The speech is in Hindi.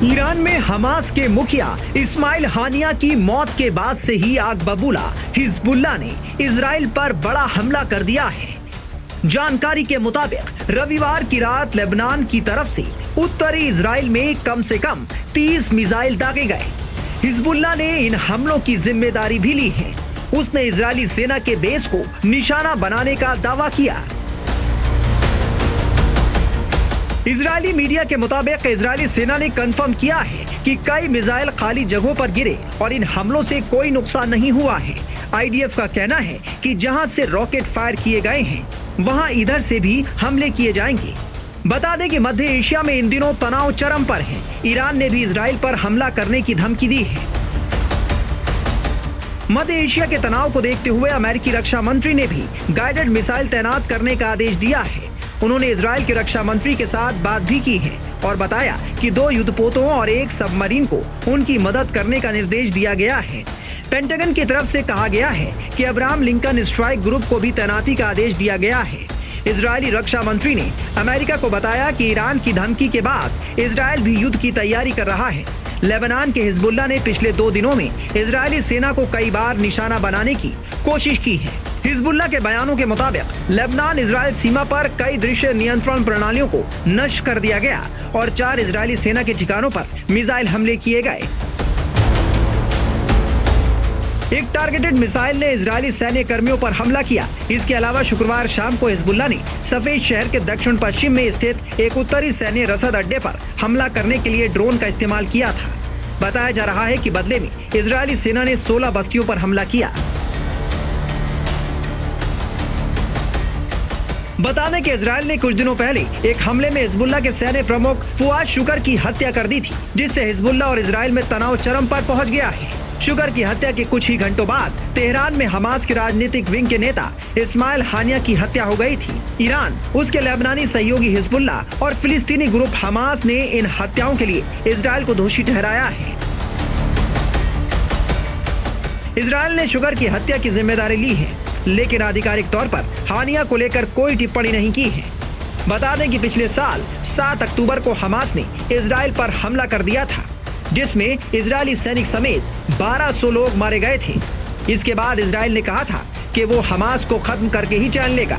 ईरान में हमास के मुखिया इस्माइल हानिया की मौत के बाद से ही आग बबूला हिजबुल्लाह ने इजराइल पर बड़ा हमला कर दिया है। जानकारी के मुताबिक रविवार की रात लेबनान की तरफ से उत्तरी इजराइल में कम से कम 30 मिसाइल दागे गए। हिजबुल्लाह ने इन हमलों की जिम्मेदारी भी ली है। उसने इजरायली सेना के बेस को निशाना बनाने का दावा किया। इजरायली मीडिया के मुताबिक इजरायली सेना ने कंफर्म किया है कि कई मिसाइल खाली जगहों पर गिरे और इन हमलों से कोई नुकसान नहीं हुआ है। आईडीएफ का कहना है कि जहां से रॉकेट फायर किए गए हैं वहां इधर से भी हमले किए जाएंगे। बता दें कि मध्य एशिया में इन दिनों तनाव चरम पर है। ईरान ने भी इजराइल पर हमला करने की धमकी दी है। मध्य एशिया के तनाव को देखते हुए अमेरिकी रक्षा मंत्री ने भी गाइडेड मिसाइल तैनात करने का आदेश दिया है। उन्होंने इजराइल के रक्षा मंत्री के साथ बात भी की है और बताया कि 2 युद्धपोतों और 1 सबमरीन को उनकी मदद करने का निर्देश दिया गया है। पेंटागन की तरफ से कहा गया है कि अब्राहम लिंकन स्ट्राइक ग्रुप को भी तैनाती का आदेश दिया गया है। इजरायली रक्षा मंत्री ने अमेरिका को बताया कि ईरान की धमकी के बाद इजराइल भी युद्ध की तैयारी कर रहा है। लेबनान के हिजबुल्लाह ने पिछले 2 दिनों में इजरायली सेना को कई बार निशाना बनाने की कोशिश की है। हिजबुल्लाह के बयानों के मुताबिक लेबनान इजराइल सीमा पर कई दृश्य नियंत्रण प्रणालियों को नष्ट कर दिया गया और 4 इजरायली सेना के ठिकानों पर मिसाइल हमले किए गए। एक टारगेटेड मिसाइल ने इजरायली सैन्य कर्मियों पर हमला किया। इसके अलावा शुक्रवार शाम को हिजबुल्लाह ने सफेद शहर के दक्षिण पश्चिम में स्थित एक उत्तरी सैन्य रसद अड्डे पर हमला करने के लिए ड्रोन का इस्तेमाल किया था। बताया जा रहा है कि बदले में इजरायली सेना ने 16 बस्तियों पर हमला किया। बता दें कि इजराइल ने कुछ दिनों पहले एक हमले में हिजबुल्लाह के सैन्य प्रमुख फुआद शुकर की हत्या कर दी थी, जिससे हिजबुल्लाह और इजराइल में तनाव चरम पर पहुंच गया है। शुकर की हत्या के कुछ ही घंटों बाद तेहरान में हमास के राजनीतिक विंग के नेता इस्माइल हानिया की हत्या हो गई थी। ईरान, उसके लेबनानी सहयोगी हिजबुल्लाह और फिलिस्तीनी ग्रुप हमास ने इन हत्याओं के लिए इजराइल को दोषी ठहराया है। इजराइल ने शुगर की हत्या की जिम्मेदारी ली है, लेकिन आधिकारिक तौर पर हानिया को लेकर कोई टिप्पणी नहीं की है। बता दें कि पिछले साल 7 अक्टूबर को हमास ने इजराइल पर हमला कर दिया था, जिसमें इजरायली सैनिक समेत 1200 लोग मारे गए थे। इसके बाद इजराइल ने कहा था कि वो हमास को खत्म करके ही चैन लेगा।